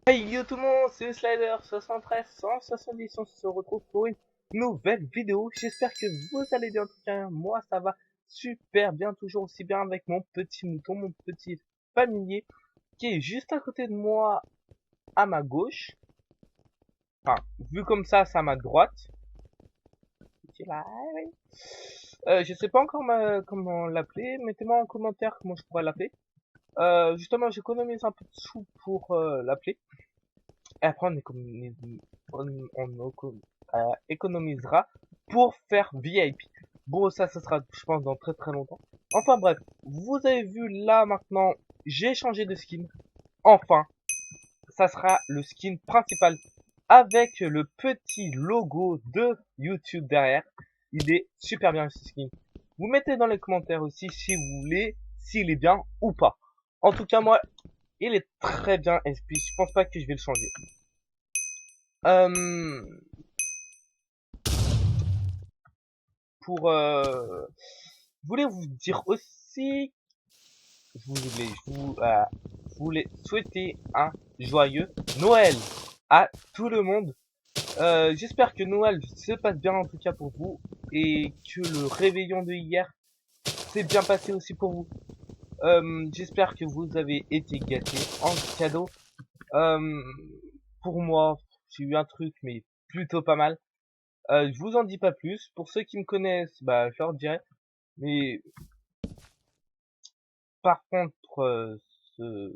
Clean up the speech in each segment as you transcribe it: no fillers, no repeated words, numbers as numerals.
Hey yo tout le monde, c'est Slider 73 170, on se retrouve pour une nouvelle vidéo. J'espère que vous allez bien, en tout cas moi ça va super bien, toujours aussi bien avec mon petit mouton, mon petit familier qui est juste à côté de moi à ma gauche. Enfin, vu comme ça, c'est à ma droite. Qui est là, oui. Je sais pas encore comment l'appeler, mettez-moi en commentaire comment je pourrais l'appeler. Justement, j'économise un peu de sous pour l'appeler. Et après, on économisera pour faire VIP. Bon, ça sera, je pense, dans très très longtemps. Enfin bref, vous avez vu là maintenant, j'ai changé de skin. Enfin, ça sera le skin principal avec le petit logo de YouTube derrière. Il est super bien ce skin. Vous mettez dans les commentaires aussi si vous voulez, s'il est bien ou pas. En tout cas, moi, il est très bien et puis je pense pas que je vais le changer. Euh, je voulais vous dire aussi, je voulais souhaiter un joyeux Noël à tout le monde. J'espère que Noël se passe bien en tout cas pour vous et que le réveillon de hier s'est bien passé aussi pour vous. J'espère que vous avez été gâtés en cadeau. Euh, pour moi, j'ai eu un truc mais plutôt pas mal. Je vous en dis pas plus. Pour ceux qui me connaissent, bah, je leur dirai. Mais par contre, ce-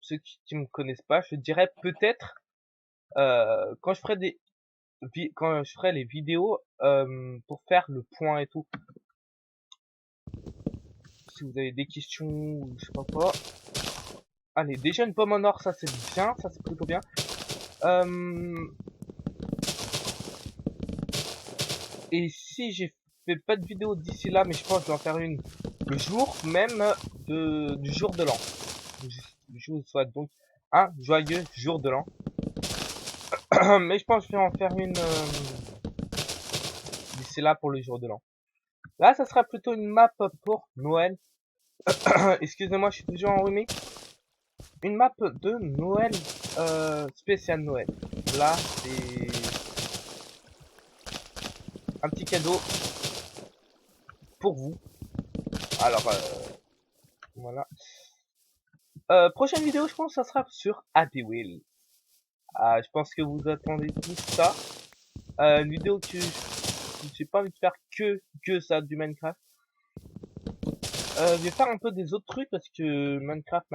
ceux qui me connaissent pas, je dirais peut-être quand je ferai quand je ferai les vidéos pour faire le point et tout. Si vous avez des questions ou je sais pas quoi. Allez, déjà une pomme en or, ça c'est bien, ça c'est plutôt bien. Euh, et si j'ai fait pas de vidéo d'ici là, mais je pense que je vais en faire une le jour même du jour de l'an. Je vous souhaite donc un joyeux jour de l'an. Mais je pense que je vais en faire une d'ici là pour le jour de l'an. Là, ça sera plutôt une map pour Noël. Excusez-moi, je suis toujours enrhumé. Une map de Noël spécial Noël. Là, c'est un petit cadeau pour vous. Alors, voilà. Prochaine vidéo, je pense, ça sera sur Happy Wheel. Je pense que vous attendez tout ça. Une vidéo que j'ai pas envie de faire que ça du Minecraft. Je vais faire un peu des autres trucs parce que Minecraft.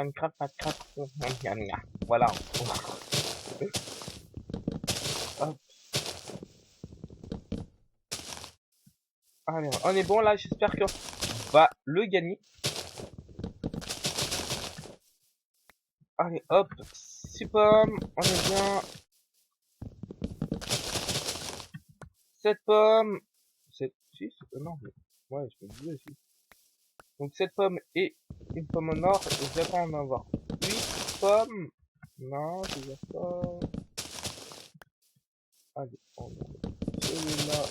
Voilà. Hop. Allez, on est bon là. J'espère qu'on va le gagner. Allez, hop. 6 pommes. On est bien. 7 pommes. 7, 6? Non. Ouais, je me disais aussi. Donc 7 pommes et une pomme en or. Et j'attends en avoir 8 pommes. Non, c'est déjà pas. Allez, on a celui-là,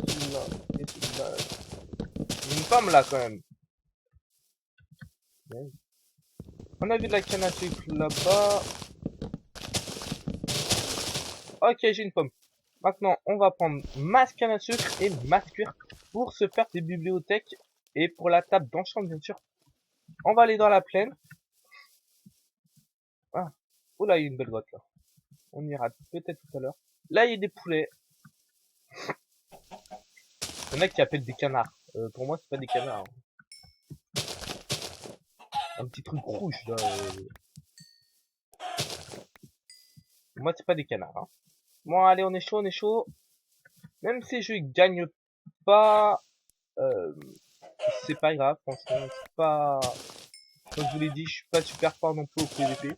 celui-là et celui-là. J'ai une pomme là quand même. Ouais. On a vu de la canne à sucre là-bas. Ok, j'ai une pomme. Maintenant, on va prendre ma canne à sucre et ma cuir pour se faire des bibliothèques et pour la table d'enchant, bien sûr. On va aller dans la plaine. Ah, oh là, il y a une belle grotte là. On ira peut-être tout à l'heure. Là, il y a des poulets. Il y en a qui appellent des canards. Pour moi, c'est pas des canards. Un petit truc rouge là. Pour moi, c'est pas des canards. Hein. Bon, allez, on est chaud, on est chaud. Même si je gagne pas, euh, c'est pas grave, franchement. C'est pas, comme je vous l'ai dit, je suis pas super fort non plus au PVP.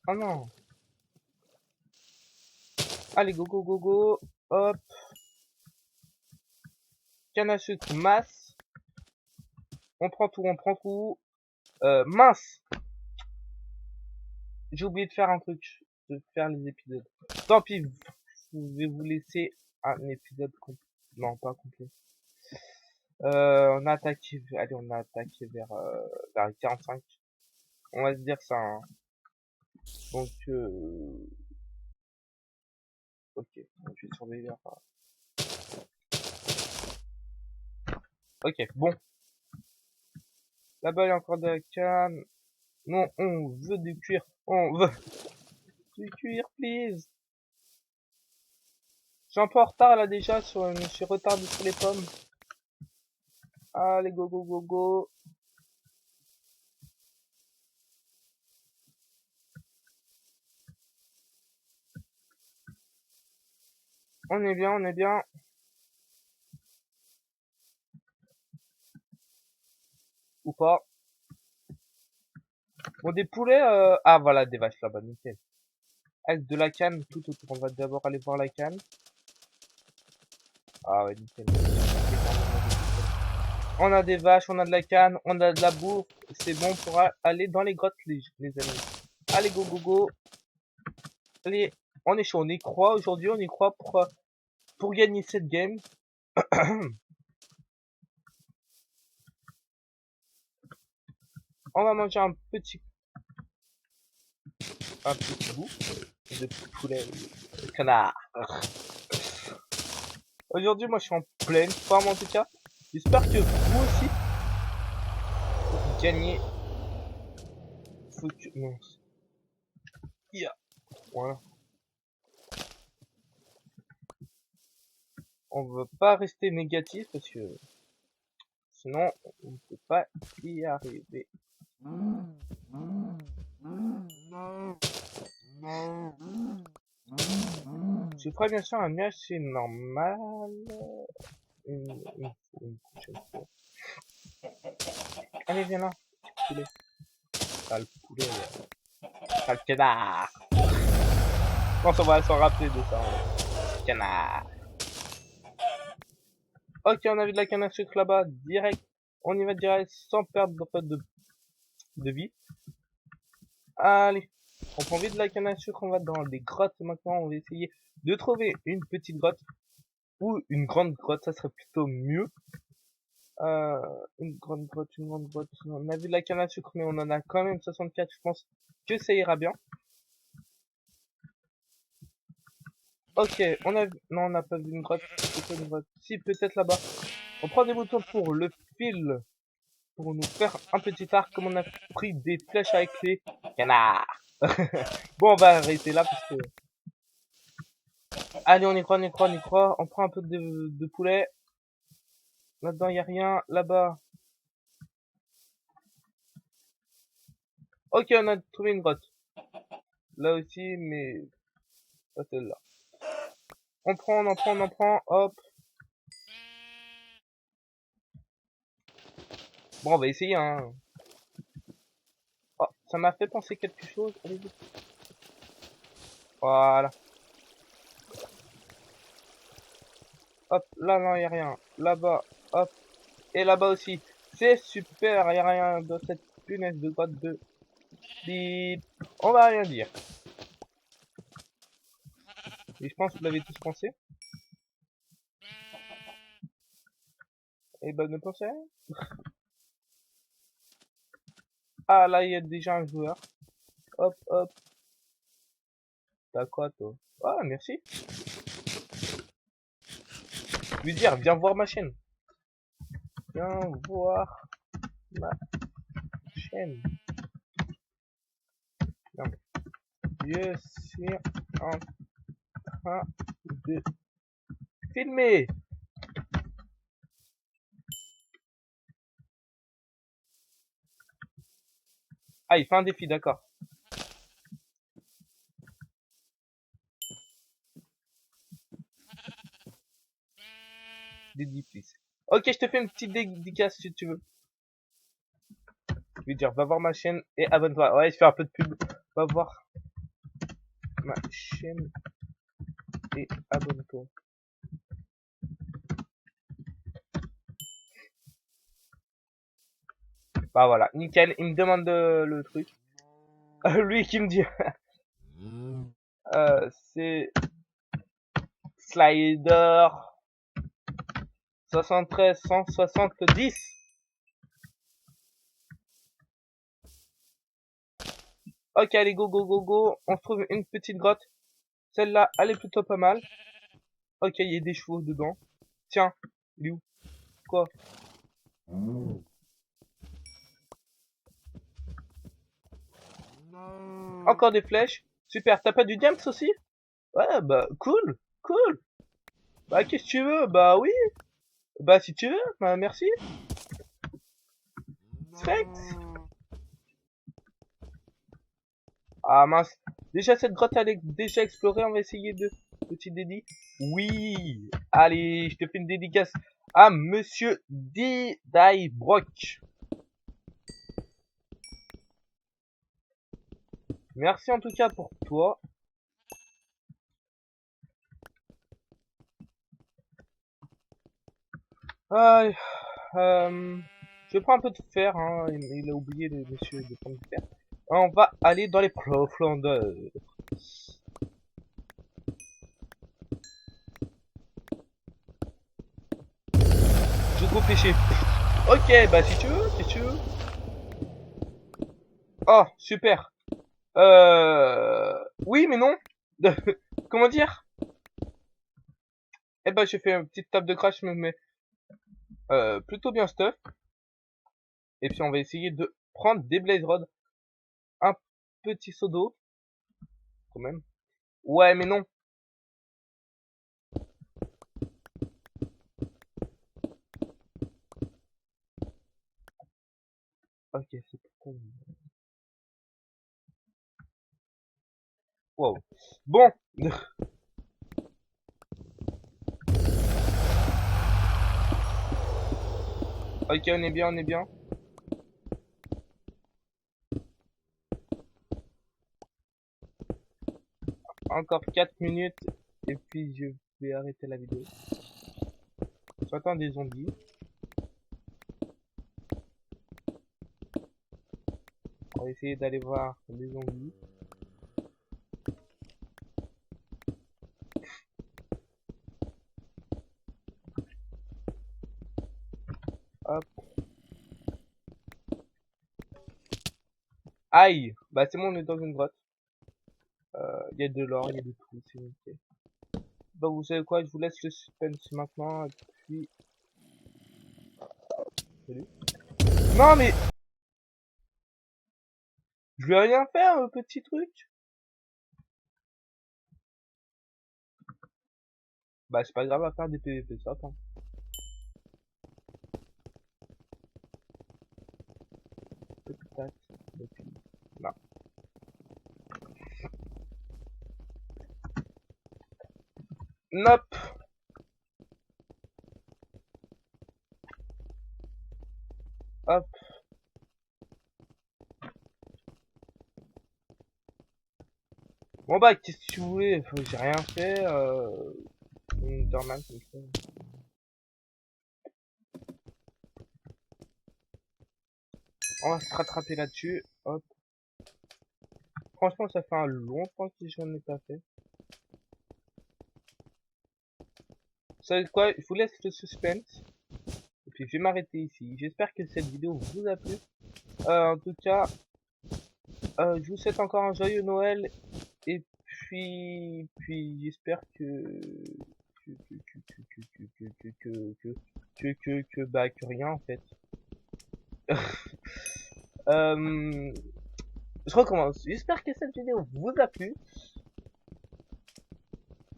Ah non. Allez, go, go, go, go. Hop. Canne à sucre, masse. On prend tout, on prend tout. Mince. J'ai oublié de faire un truc. De faire les épisodes. Tant pis, je vais vous laisser un épisode complet. Non, pas complet. On a attaqué, allez, on a attaqué vers 45. On va se dire ça, hein. Donc, ok, je vais surveiller là. Ok, bon. Là-bas, il y a encore de la canne. Non, on veut du cuir. On veut du cuir, please. Je suis un peu en retard là déjà, je suis retardé sur les pommes. Allez, go, go, go, go. On est bien, on est bien. Ou pas. Bon, des poulets, ah voilà, des vaches là-bas, nickel. Avec de la canne tout autour. On va d'abord aller voir la canne. Ah ouais, nickel. On a des vaches, on a de la canne, on a de la bouffe. C'est bon pour aller dans les grottes, les amis. Allez, go, go, go. Allez, on est chaud, on y croit aujourd'hui, on y croit pour gagner cette game. On va manger un petit bout de poulet de canard. Aujourd'hui, moi, je suis en pleine forme en tout cas. J'espère que vous aussi, vous gagnez. Faut que... Non. Yeah. Voilà. On veut pas rester négatif parce que sinon, on ne peut pas y arriver. Je ferai bien sûr un nuage, c'est normal. Une prochaine fois. Allez, viens là, petit poulet. Ah, le poulet, ah, le canard. Je pense qu'on va s'en rappeler de ça. Canard. Ok, on a vu de la canne à sucre là-bas, direct. On y va direct, sans perdre de vie. Allez, on prend vite de la canne à sucre, on va dans des grottes maintenant. On va essayer de trouver une petite grotte. Ou une grande grotte, ça serait plutôt mieux. Une grande grotte. On a vu de la canne à sucre, mais on en a quand même 64. Je pense que ça ira bien. Ok, non, on n'a pas vu une grotte. C'est pas une grotte. Si, peut-être là-bas. On prend des boutons pour le fil. Pour nous faire un petit arc, comme on a pris des flèches avec les canards. Bon, on va arrêter là, parce que... Allez, on y croit, on y croit, on y croit. On prend un peu de poulet. Là-dedans, il y a rien. Là-bas. Ok, on a trouvé une grotte. Là aussi, mais pas celle-là. On prend, on en prend, on en prend. Hop. Bon, on va essayer, hein. Oh, ça m'a fait penser quelque chose. Allez, vite. Voilà. Hop, là, non, y a rien. Là-bas, hop. Et là-bas aussi. C'est super, y a rien dans cette punaise de grotte de... Bip. On va rien dire. Et je pense que vous l'avez tous pensé. Et ben, ne pensez rien. Ah, là, il y a déjà un joueur. Hop, hop. T'as quoi, toi? Ah, merci. Lui dire, viens voir ma chaîne. Viens voir ma chaîne. Non. Je suis en train de filmer. Ah, il fait un défi, d'accord. Dédicace. Ok, je te fais une petite dédicace si tu veux. Je vais dire, va voir ma chaîne et abonne-toi. Ouais, je fais un peu de pub. Va voir ma chaîne et abonne-toi. Bah voilà, nickel. Il me demande le truc. Lui qui me dit, c'est Slider 73, 170. Ok, allez, go, go, go, go. On se trouve une petite grotte. Celle-là, elle est plutôt pas mal. Ok, il y a des chevaux dedans. Tiens, il est où? Quoi? Encore des flèches. Super, t'as pas du diams aussi? Ouais, bah, cool, cool. Bah, qu'est-ce que tu veux? Bah, oui. Bah, si tu veux, bah, merci. Thanks. Ah, mince. Déjà, cette grotte, elle est déjà explorée. On va essayer de... Petit dédi. Oui. Allez, je te fais une dédicace à Monsieur Brock. Merci en tout cas pour toi. Ah, je prends un peu de fer, hein. Il a oublié le monsieur de prendre du fer. On va aller dans les profondeurs. Je go pêcher. Ok, bah si tu veux, si tu veux. Oh, super. Oui, mais non. Comment dire? Eh ben, j'ai fait une petite table de crash, je me mets plutôt bien stuff. Et puis, on va essayer de prendre des blaze rods. Un petit seau d'eau, quand même. Ouais, mais non. Ok, c'est pourquoi. Wow. Bon. Ok, on est bien, on est bien. Encore 4 minutes. Et puis, je vais arrêter la vidéo. J'entends des zombies. On va essayer d'aller voir les zombies. Hop. Aïe. Bah, c'est bon, on est dans une grotte. Il y a de l'or, il y a de tout, c'est ok. Bah, vous savez quoi, je vous laisse le suspense maintenant. Et puis... Salut. Non, mais... Je vais rien faire, petit truc. Bah, c'est pas grave à faire des PVP, ça, attends. Tac, et puis... Non. Nope. Hop. Bon bah, qu'est-ce que tu voulais? J'ai rien fait, normal comme ça. On va se rattraper là-dessus. Hop. Franchement, ça fait un long temps que je n'en ai pas fait. Vous savez quoi? Je vous laisse le suspense. Et puis, je vais m'arrêter ici. J'espère que cette vidéo vous a plu. En tout cas, je vous souhaite encore un joyeux Noël. Et puis j'espère que rien en fait. Je recommence. J'espère que cette vidéo vous a plu.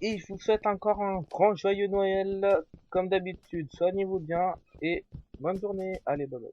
Et je vous souhaite encore un grand joyeux Noël. Comme d'habitude, soignez-vous bien et bonne journée. Allez, bye bye.